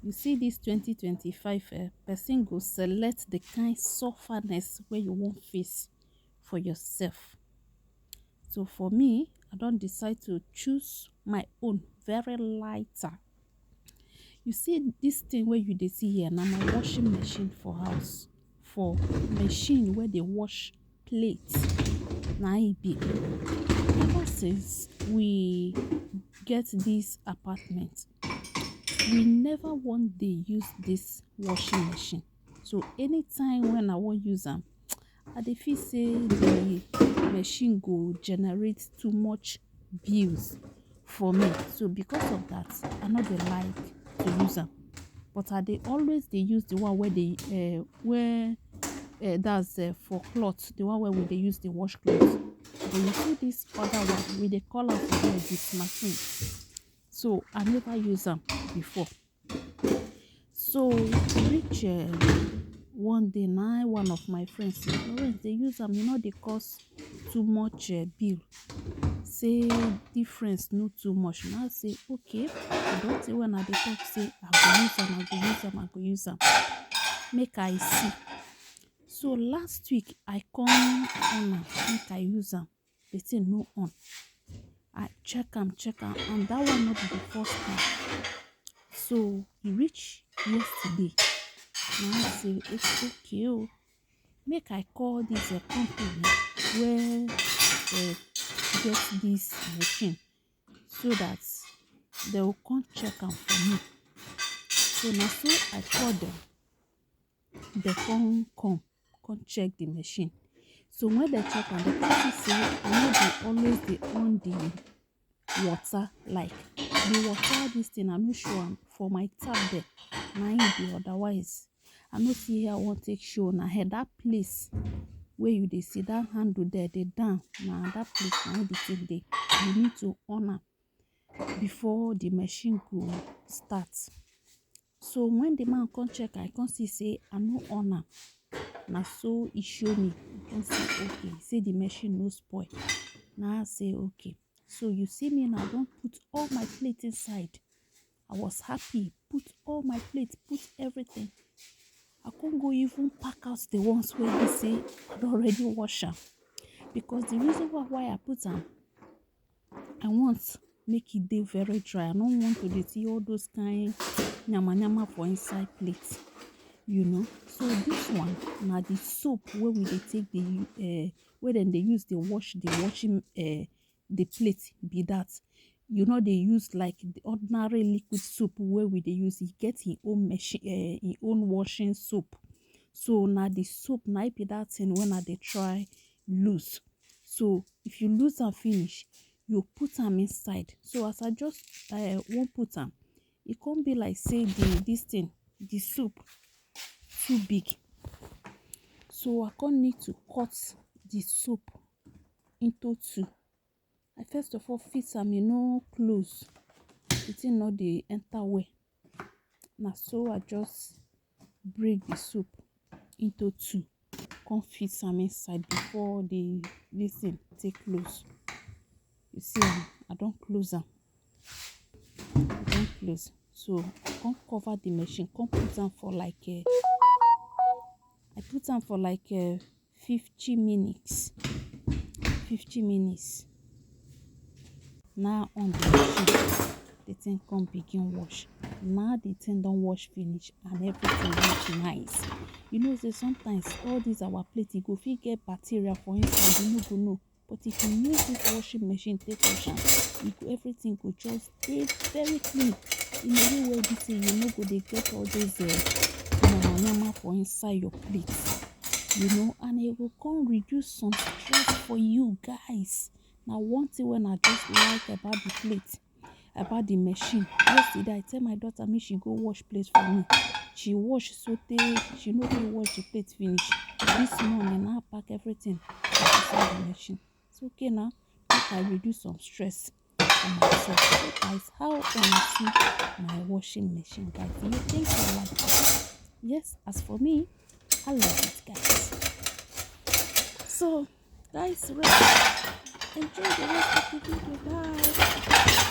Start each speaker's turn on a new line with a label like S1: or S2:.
S1: You see this 2025 person go select the kind sufferness where you won't face for yourself. So for me, I don't decide to choose my own very lighter. You see this thing where you dey see here now, my washing machine for house, for machine where they wash plates. Na e be. Ever since we get this apartment, we never one day use this washing machine. So anytime when I want use am, I dey feel say the machine go generate too much bills for me. So because of that, I no dey like to use am. But I dey always dey use the one where they that's for cloth, the one where we dey use the wash cloth. But you see this other one, we dey call am for here this machine. So I never use am before. So reach one day now, one of my friends say, Florence, they use am, you know, they cost too much bill. Say difference no too much. Now I say okay. I don't say when I dey talk say I go use am. Make I see. So last week I come on am, make I use am. The thing no on. I check am, and that one not be the first time. So e reach yesterday. Now I say it's okay. Oh. Make I call this company where get this machine so that they will come check am for me. So now so I call them. They come check the machine. So when they check am, they come see say I know they always dey on the water, like the water this thing I no show am for my tap there. Na im be, otherwise I no see here I wan take show na here that place where you dey see that handle there, dey down, na that place na the thing dey. You need to on am before the machine go start. So when the man come check, I come see say I no on am. Na so he show me. I come say okay. Say the machine no spoil. Now I say okay. So you see me now, I don't put all my plate inside. I was happy. Put all my plates, put everything. I can't go even pack out the ones where they say I don't already wash am. Because the reason why I put them, I want make it dey very dry. I don't want to dey see all those kind nyama for inside plate. You know. So this one now the soap where we dey take the where then they use the washing the plate be that. You know they use like the ordinary liquid soap where we dey use. It get his own machine, his own washing soap. So now the soap now be that thing when I dey try loose. So if you lose and finish, you put them inside. So as I just won't put them, it can't be like say this thing, the soap too big. So I can't need to cut the soap into two. I first of all fit am, you know, close. The thing not dey enter well. Now so I just break the soap into two. Come fit am inside before this thing take close. You see I don't close am. I don't close. So come cover the machine. Come put am for like I put am for like 50 minutes. 50 minutes. Now on the machine, the thing come begin wash. Now the thing don't wash finish and everything looks nice. You know, say sometimes all these our plate, you go fit get bacteria for inside, you no go know. But if you use this washing machine, take wash am, everything go just stay very clean. In a way this thing, you no go dey get all those nyama for inside your plate. You know, and it will come reduce some stress for you guys. Now one thing when I just like about the plate, about the machine, yesterday I tell my daughter make she go wash plate for me. She wash so she no fit wash the plate finish. This morning now pack everything inside the machine. It's okay now. Make I reduce some stress for myself. So guys, how I see my washing machine, guys? Do you think I like it? Yes, as for me, I love it, guys. So guys, enjoy the rest of the video. Bye.